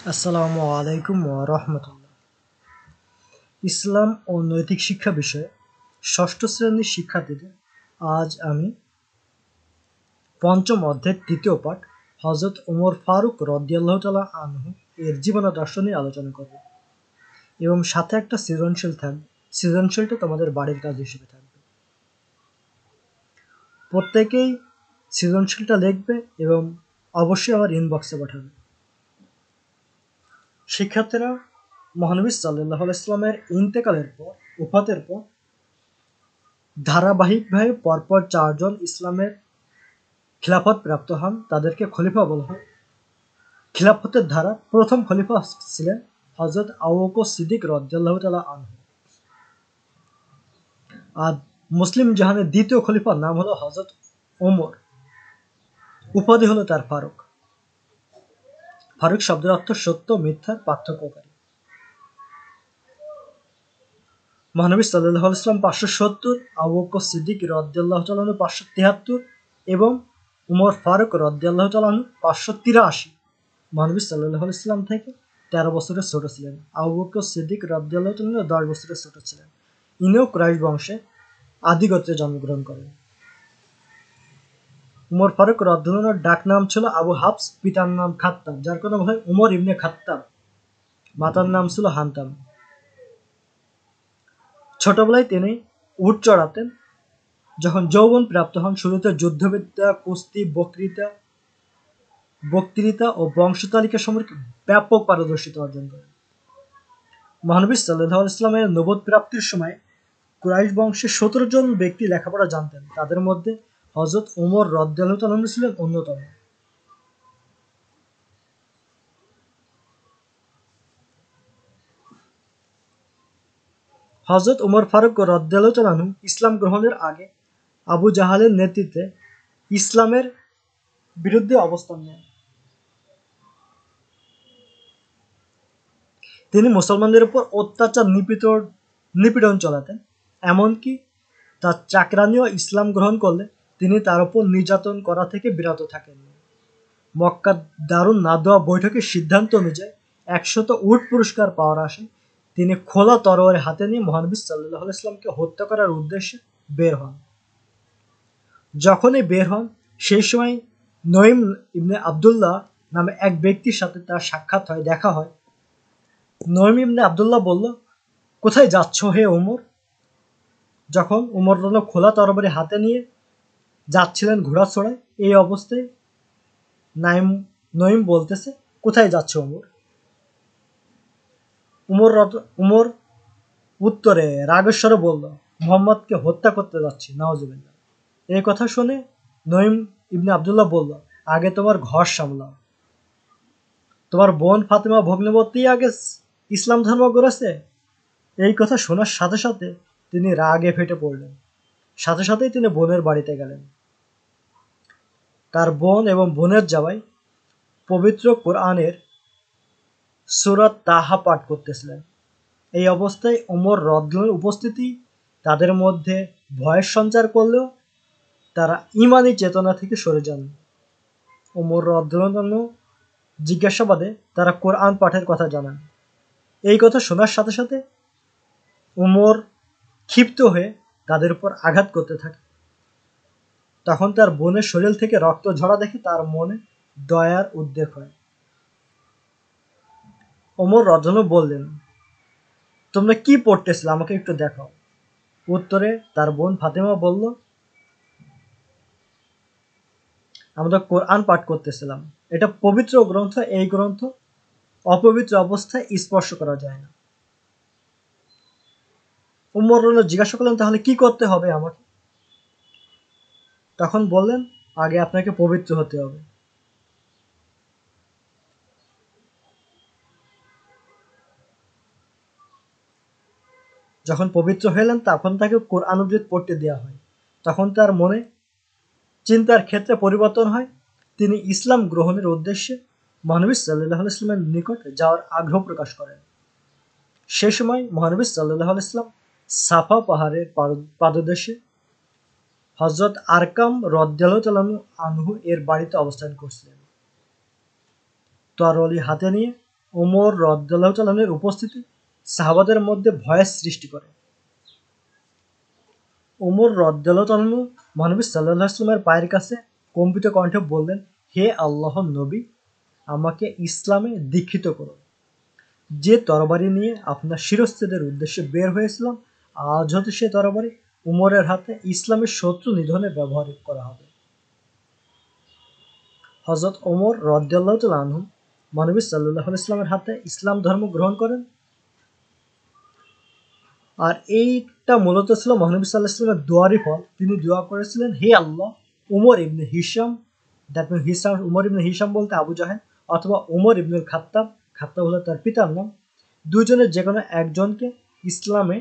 আসসালামু আলাইকুম ওয়া রাহমাতুল্লাহ। ইসলাম ও নৈতিক শিক্ষা বিষয়ে ষষ্ঠ শ্রেণীর শিক্ষার্থীদের আজ আমি পঞ্চম অধ্যায়ের তৃতীয় পাঠ হযরত ওমর ফারুক রাদিয়াল্লাহু তাআলা আনহু এর জীবনাদর্শ নিয়ে আলোচনা করব এবং সাথে একটা সৃজনশীল থাকবে। সৃজনশীলটা তোমাদের বাড়ির কাজ হিসেবে থাকবে। প্রত্যেকেই সৃজনশীলটা লিখবে এবং অবশ্যই আমার ইনবক্সে পাঠাবে। শিক্ষার্থীরা, মহানবী সাল্লাল্লাহু আলাইহি ওয়াসাল্লামের ইন্তেকালের পর ওফাতের পর ধারাবাহিকভাবে পরপর চারজন ইসলামের খিলাফত প্রাপ্ত হন। তাদেরকে খলিফা বলা হয়। খিলাফতের ধারা প্রথম খলিফা ছিলেন হযরত আবু বকর সিদ্দিক রাদিয়াল্লাহু তাআলা আনহু। আর মুসলিম জাহানের দ্বিতীয় খলিফার নাম হলো হযরত ওমর, উপাধি হলো তার ফারুক। ফারুক শব্দের অর্থ সত্য মিথ্যার পার্থক্যকারী। মহানবী সাল্লাল্লাহু আলাইহি ওয়াসাল্লাম 570, আবু বকর সিদ্দিক রাদিয়াল্লাহু তাআলা আনহু 573 এবং উমর ফারুক রাদিয়াল্লাহু তাআলা আনহু 583। মহানবী সাল্লাল্লাহু আলাইহি ওয়াসাল্লাম থেকে 13 বছরের ছোট ছিলেন। আবু বকর সিদ্দিক রাদিয়াল্লাহু তাআলা আনহু 10 বছরের ছোট ছিলেন। ইনিও কুরাইশ বংশে আদি গোত্রে জন্মগ্রহণ করেন। উমর ফারুক রাদিয়াল্লাহু আনহুর ডাক নাম ছিল আবু হাফস, পিতার নাম খাত্তাব, যার কথা বলা হয় উমর ইবনে খাত্তাব। মাতার নাম ছিল হান্তাম। ছোটবেলায় তিনি উট চড়াতেন। যখন যৌবন প্রাপ্ত হন, শুরুতে যুদ্ধবিদ্যা, কুস্তি, বক্তৃতা ও বংশতালিকা সম্পর্কে ব্যাপক পারদর্শিতা অর্জন করেন। মহানবী সাল্লাল্লাহু আলাইহি ওয়াসাল্লামের নবুয়ত প্রাপ্তির সময় কুরাইশ বংশের 17 জন ব্যক্তি লেখাপড়া জানতেন। তাদের মধ্যে হযরত ওমর রাদিয়াল্লাহু তাআলা আনহু ছিলেন অন্যতম। হযরত ওমর ফারুক রাদিয়াল্লাহু তাআলা আনহু ইসলাম গ্রহণের আগে আবু জাহালের নেতৃত্বে ইসলামের বিরুদ্ধে অবস্থান নেন। তিনি মুসলমানদের উপর অত্যাচার নিপীড়ন চালাতেন। এমনকি তার চাকরানীও ইসলাম গ্রহণ করলে তিনি তার উপর নির্যাতন করা থেকে বিরত থাকেননি। মক্কার দারুন নাদওয়া বৈঠকের সিদ্ধান্ত অনুযায়ী 100 উট পুরস্কার পাওয়ার আশায় তিনি খোলা তরোয়ার হাতে নিয়ে মহানবী সাল্লাল্লাহু আলাইহি ওয়াসাল্লামকে হত্যা করার উদ্দেশ্যে বের হন। যখনই বের হন, সেই সময় নঈম ইবনে আব্দুল্লাহ নামে এক ব্যক্তির সাথে তার সাক্ষাৎ হয়, দেখা হয়। নঈম ইবনে আব্দুল্লাহ বলল, কোথায় যাচ্ছ হে ওমর? যখন উমর খোলা তরবারি হাতে নিয়ে যাচ্ছিলেন ঘোড়াছড়ায়, এই অবস্থায় নঈম বলতেছে, কোথায় যাচ্ছ ওমর? উমর উত্তরে রাগেশ্বরে বলল, মুহাম্মদকে হত্যা করতে যাচ্ছি, নাউজুবিল্লাহ। এই কথা শুনে নঈম ইবনে আব্দুল্লাহ বলল, আগে তোমার ঘর সামলাও। তোমার বোন ফাতেমা ভগ্নবতী আগে ইসলাম ধর্ম গড়েছে। এই কথা শোনার সাথে সাথে তিনি রাগে ফেটে পড়লেন। সাথে সাথেই তিনি বোনের বাড়িতে গেলেন। তার বোন এবং বোনের জামাই পবিত্র কোরআনের সূরা তাহা পাঠ করতেছিলেন। এই অবস্থায় ওমর রাদিয়াল্লাহু উপস্থিতি তাদের মধ্যে ভয়ের সঞ্চার করলেও তারা ঈমানী চেতনা থেকে সরে যান। ওমর রাদিয়াল্লাহু জিজ্ঞাসাবাদে তারা কোরআন পাঠের কথা জানান। এই কথা শোনার সাথে সাথে ওমর ক্ষিপ্ত হয়ে তাদের উপর আঘাত করতে থাকে। তখন তার বোনের শরীর থেকে রক্ত ঝরা দেখে তার মনে দয়ার উদ্রেক হয়। ওমর রাদিয়াল্লাহু বললেন, তোমরা কি পড়তেছিলে, আমাকে একটু দেখাও। উত্তরে তার বোন ফাতেমা বলল, আমরা কোরআন পাঠ করতেছিলাম। এটা পবিত্র গ্রন্থ, এই গ্রন্থ অপবিত্র অবস্থায় স্পর্শ করা যায় না। উমর জিজ্ঞাসা করলেন, তাহলে কি করতে হবে আমাকে? তখন বললেন, আগে আপনাকে পবিত্র হতে হবে। যখন পবিত্র হলেন, তখন তাকে কোরআন পড়তে দেওয়া হয়। তখন তার মনে চিন্তার ক্ষেত্রে পরিবর্তন হয়। তিনি ইসলাম গ্রহণের উদ্দেশ্যে মহানবী সাল্লাল্লাহু আলাইহি ওয়াসাল্লামের নিকট যাওয়ার আগ্রহ প্রকাশ করেন। সে সময় মহানবী সাল্লাল্লাহু আলাইহি ওয়াসাল্লাম সাফা পাহাড়ের পাদদেশে হযরত আরকাম রাদিয়াল্লাহু আনহু এর বাড়িতে অবস্থান করছিলেন। তরবারি হাতে নিয়ে ওমর রাদিয়াল্লাহু তাআলা আনহুর উপস্থিতি সাহাবাদের মধ্যে ভয়ের সৃষ্টি করে। ওমর রাদিয়াল্লাহু তাআলা আনহু মহানবী সাল্লাল্লাহু আলাইহি ওয়াসাল্লামের পায়ের কাছে কম্পিত কণ্ঠে বললেন, হে আল্লাহর নবী, আমাকে ইসলামে দীক্ষিত করুন। যে তরবারি নিয়ে আপনার শিরচ্ছেদের উদ্দেশ্যে বের হয়েছিলাম, আজ হতে সে তরবারি উমরের হাতে ইসলামের শত্রু নিধনে ব্যবহার করা হবে। হযরত ওমর রাদিয়াল্লাহু তাআলা আনহু মহানবী সাল্লাল্লাহু আলাইহি ওয়াসাল্লামের হাতে ইসলাম ধর্ম গ্রহণ করেন। আর এইটা মূলত ছিল মহানবী সাল্লাল্লাহু আলাইহি ওয়াসাল্লামের দোয়ারই ফল। তিনি দোয়া করেছিলেন, হে Allah, Umar ibn Hisham, that mean Hisham, Umar ibn Hisham বলতে আবু জাহেল, অথবা উমর ইবনুল খাত্তাব, খাত্তাব হলো তার পিতার নাম, দুইজনের যে কোনো একজনকে ইসলামে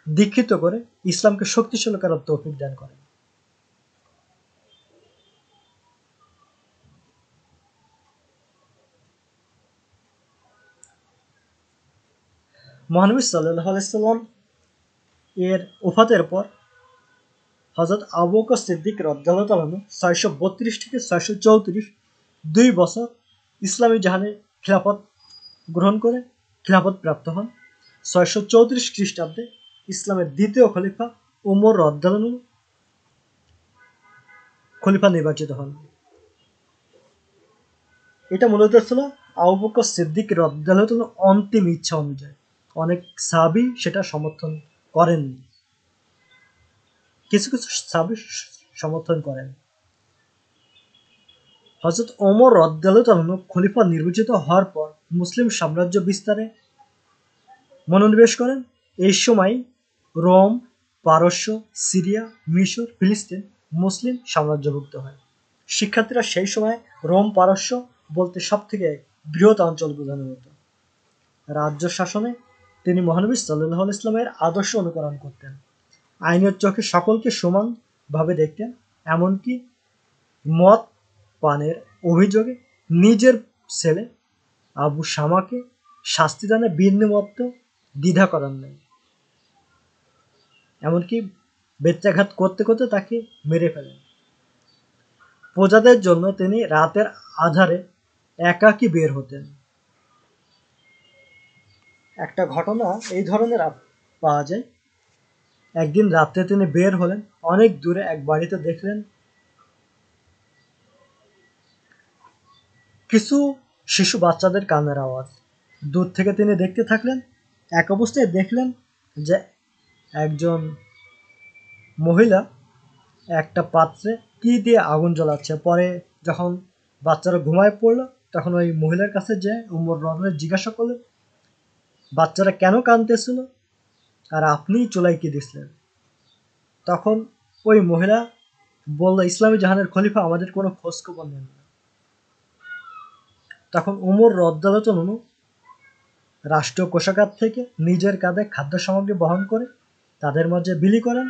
দীক্ষিত করে ইসলামকে শক্তিশালী করার তৌফিক দান করেন। মহানবী সাল্লাল্লাহু আলাইহি ওয়াসাল্লাম এর ওফাতের পর হযরত আবু বকর সিদ্দিক রাদিয়াল্লাহু তাআলা আনহু 632 থেকে 634 2 বছর ইসলামী জাহানে খিলাফত গ্রহণ করে খিলাফত প্রাপ্ত হন। 634 খ্রিস্টাব্দে ইসলামের দ্বিতীয় খলিফা উমর রাদিয়াল্লাহু আনহু খলিফা নির্বাচিত হন। এটা মূলত ছিল আবু বকর সিদ্দিক রাদিয়াল্লাহু তাআলার অন্তিম ইচ্ছা অনুযায়ী। অনেক সাহাবী সেটা সমর্থন করেননি, কিছু কিছু সাহাবী সমর্থন করেন। হযরত ওমর রাদিয়াল্লাহু তাআলা খলিফা নির্বাচিত হওয়ার পর মুসলিম সাম্রাজ্য বিস্তারে মনোনিবেশ করেন। এই সময় রোম, পারস্য, সিরিয়া, মিশর, ফিলিস্তিন মুসলিম সাম্রাজ্যভুক্ত হয়। শিক্ষার্থীরা সেই সময় রোম পারস্য বলতে সব থেকে বৃহৎ অঞ্চল বোঝানো হতো। রাজ্য শাসনে তিনি মহানবী সাল্লাল্লাহু আলাইহি ওয়াসাল্লামের আদর্শ অনুকরণ করতেন। আইনের চোখে সকলকে সমানভাবে দেখতেন, এমনকি মদ পানের অভিযোগে নিজের ছেলে আবু শামাকে শাস্তিদানে বিন্দুমাত্র দ্বিধা করান নাই। এমনকি বেত্রাঘাত করতে করতে তাকে মেরে ফেলেন। প্রজাদের জন্য তিনি রাতের আধারে একাকী বের হতেন। একটা ঘটনা এই ধরনের পাওয়া যায়। একদিন রাত্রে তিনি বের হলেন, অনেক দূরে এক বাড়িতে দেখলেন কিছু শিশু বাচ্চাদের কান্নার আওয়াজ। দূর থেকে তিনি দেখতে থাকলেন। এক অবস্থায় দেখলেন যে একজন মহিলা একটা পাত্রে কি দিয়ে আগুন জ্বালাচ্ছে। পরে যখন বাচ্চারা ঘুমায় পড়লো, তখন ওই মহিলার কাছে যে উমর রাদিয়াল্লাহু জিজ্ঞাসা করলেন, বাচ্চারা কেন কাঁদতেছিল আর আপনি চুলায় কি দিছিলেন? তখন ওই মহিলা বলল, ইসলামী জাহানের খলিফা আমাদের কোনো খোঁজ খবর নেন না। তখন উমর রাদিয়াল্লাহু আনহু রাষ্ট্রীয় কোষাগার থেকে নিজের কাঁধে খাদ্য সামগ্রী বহন করে তাদের মাঝে বিলি করেন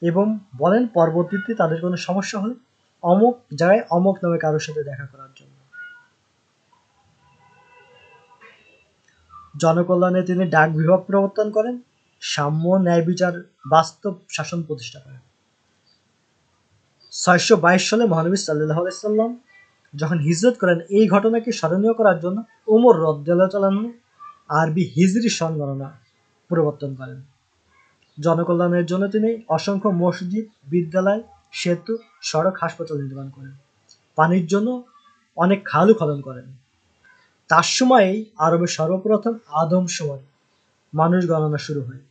এবং বলেন পরবর্তীতে তাদের কোনো সমস্যা হলে অমুক জায়গায় অমুক নামে কারোর সাথে দেখা করার জন্য। জনকল্যাণে তিনি ডাক বিভাগ প্রবর্তন করেন, সাম্য, ন্যায় বিচার, বাস্তব শাসন প্রতিষ্ঠা করেন। 622 সালে মহানবী সাল্লাল্লাহু আলাইহি ওয়াসাল্লাম যখন হিজরত করেন, এই ঘটনাকে স্মরণীয় করার জন্য উমর রাদিয়াল্লাহু তাআলা আনহু আরবি হিজরি সন গণনা প্রবর্তন করেন। জনকল্যাণের জন্য তিনি অসংখ্য মসজিদ, বিদ্যালয়, সেতু, সড়ক, হাসপাতাল নির্মাণ করেন। পানির জন্য অনেক খালও খনন করেন। তার সময়েই আরবে সর্বপ্রথম আদমশুমারি মানুষ গণনা শুরু হয়।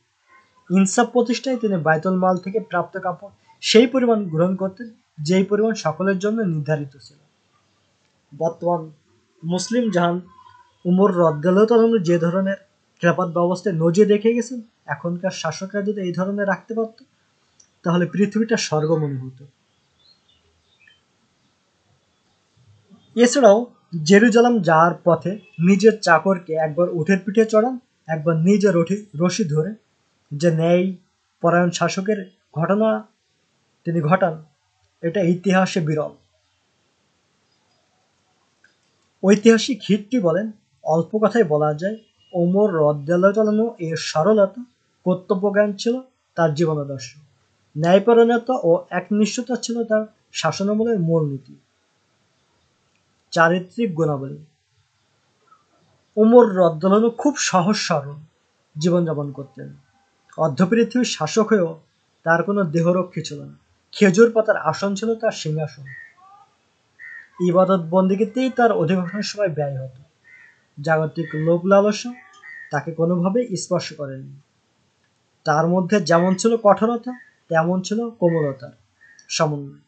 ইনসাফ প্রতিষ্ঠায় তিনি বায়তুল মাল থেকে প্রাপ্ত কাপড় সেই পরিমাণ গ্রহণ করতেন যেই পরিমাণ সকলের জন্য নির্ধারিত ছিল। বর্তমান মুসলিম জাহান উমর রাদিয়াল্লাহু তাআলা আনহু যে ধরনের খেলাফত ব্যবস্থায় নজির রেখে গেছেন, এখনকার শাসকরা যদি এই ধরনের রাখতে পারত তাহলে পৃথিবীটা স্বর্গ মনে হতো। এছাড়াও জেরুজালেম যাওয়ার পথে নিজের চাকরকে একবার উটের পিঠে চড়ান, একবার নিজের রশি ধরে যে ন্যায় পরায়ণ শাসকের ঘটনা তিনি ঘটান, এটা ইতিহাসে বিরল। ঐতিহাসিক হিটটি বলেন, অল্প কথায় বলা যায় ওমর রাদিয়াল্লাহু তাআলা আনহু এর সরলতা, কর্তব্যজ্ঞান ছিল তার জীবনাদর্শ, ন্যায়পরায়ণতা ও একনিষ্ঠতা ছিল তার শাসনামলের মূলনীতি। চারিত্রিক গুণাবলী। উমর রাদিয়াল্লাহু খুব সহজ সরল জীবনযাপন করতেন। অর্ধপৃথিবীর শাসক হয়েও তার কোনো দেহরক্ষী ছিল না। খেজুর পাতার আসন ছিল তার সিংহাসন। ইবাদত বন্দেগীতেই তার অধিকাংশ সময় ব্যয় হতো। জাগতিক লোভ লালসা তাকে কোনোভাবেই স্পর্শ করেনি। তার মধ্যে যেমন ছিল কঠোরতা, তেমন ছিল কোমলতার সমন্বয়।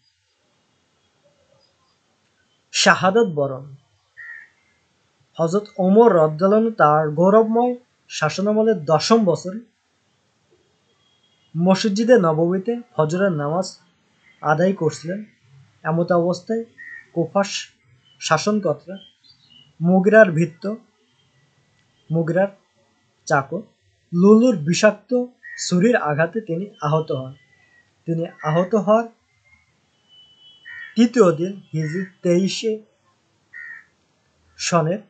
শাহাদাত বরণ। হযরত ওমর রাদিয়াল্লাহু তার গৌরবময় শাসনামলের ১০ম বছরে মসজিদে নববীতে ফজরের নামাজ আদায় করছিলেন। এমত অবস্থায় কুফার শাসনকর্তা মুগিরার চাকর লুলুর বিষাক্ত ছুরির আঘাতে তিনি আহত হন। তিনি আহত হওয়ার তৃতীয় দিন হিজরি ২৩ সনের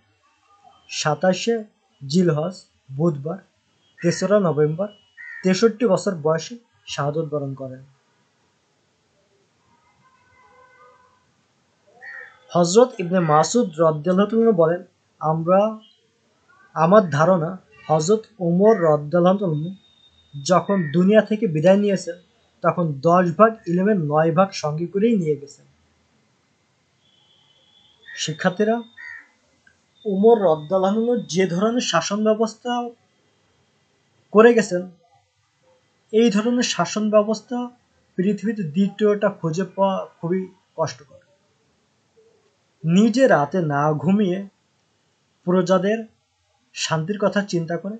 ২৭ জিলহজ বুধবার ৩রা নভেম্বর ৬৩ বছর বয়সে শাহাদাত বরণ করেন। হযরত ইবনে মাসউদ রাদিয়াল্লাহু বলেন, আমার ধারণা হযরত ওমর রাদিয়াল্লাহু যখন দুনিয়া থেকে বিদায় নিয়েছেন তখন ১০ ভাগ ইলমের ৯ ভাগ সঙ্গে করেই নিয়ে গেছেন। শিক্ষার্থীরা, ওমর রাদিয়াল্লাহু যে ধরনের শাসন ব্যবস্থা করে গেছেন, এই ধরনের শাসন ব্যবস্থা পৃথিবীতে দ্বিতীয়টা খুঁজে পাওয়া খুবই কষ্টকর। নিজে রাতে না ঘুমিয়ে প্রজাদের শান্তির কথা চিন্তা করে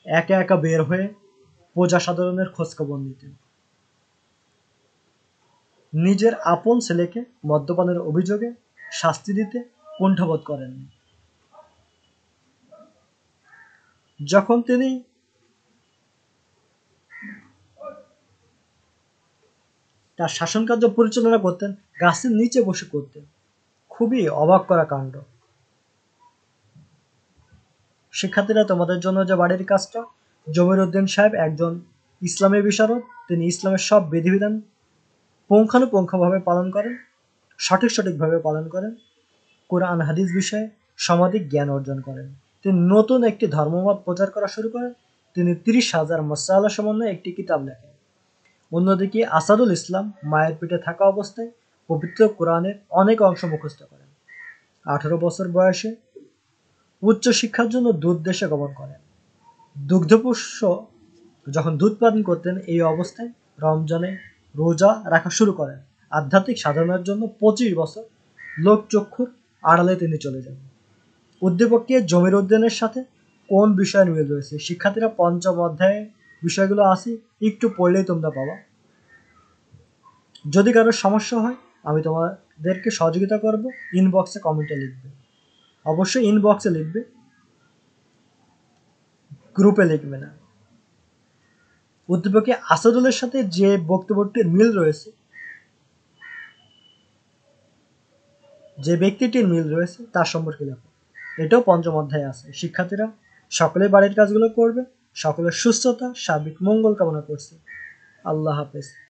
একা একা বের হয়ে প্রজা সাধারণের খোঁজখবর নিতেন। নিজের আপন ছেলেকে মদ্যপানের অভিযোগে শাস্তি দিতে কুণ্ঠাবোধ করেননি। যখন তিনি তার শাসনকার্য পরিচালনা করতেন, গাছের নিচে বসে করতেন। খুবই অবাক করা কাণ্ড। শিক্ষার্থীরা, তোমাদের জন্য যে বাড়ির কাজটা, জমির উদ্দিন সাহেব একজন ইসলামী বিশারদ। তিনি ইসলামের সব বিধিবিধান পুঙ্খানুপুঙ্খভাবে পালন করেন, সঠিকভাবে পালন করেন। কোরআন হাদিস বিষয়ে সমধিক জ্ঞান অর্জন করেন। তিনি নতুন একটি ধর্মমত প্রচার করা শুরু করেন। তিনি ৩০,০০০ মাসআলা সমন্বয়ে একটি কিতাব লেখেন। অন্যদিকে আসাদুল ইসলাম মায়ের পেটে থাকা অবস্থায় পবিত্র কোরআনের অনেক অংশ মুখস্থ করেন। ১৮ বছর বয়সে উচ্চশিক্ষার জন্য দূর দেশে গমন করেন। দুগ্ধপোষ্য যখন দুধ পান করতেন, এই অবস্থায় রমজানে রোজা রাখা শুরু করেন। আধ্যাত্মিক সাধনার জন্য ২৫ বছর লোকচক্ষুর আড়ালে তিনি চলে যান। উদ্দীপকে জমির উদ্দিনের সাথে কোন বিষয়ের মিল রয়েছে? শিক্ষার্থীরা, ৫ম অধ্যায়ে বিষয়গুলো আছে, একটু পড়লেই তোমরা পাবা। যদি কারোর সমস্যা হয় আমি তোমাদেরকে সহযোগিতা করব। ইনবক্সে কমেন্টে লিখবে, অবশ্যই ইনবক্সে লিখবে, গ্রুপে লিখবে না। উদ্দীপকে আসাদুলের সাথে যে বক্তব্যটির মিল রয়েছে, যে ব্যক্তিটির মিল রয়েছে তার সম্পর্কে লেখো। এটাও ৫ম অধ্যায়ে আছে। শিক্ষার্থীরা, সকলে বাড়ির কাজগুলো করবে। সকলের সুস্থতা, সার্বিক মঙ্গল কামনা করছি। আল্লাহ হাফেজ।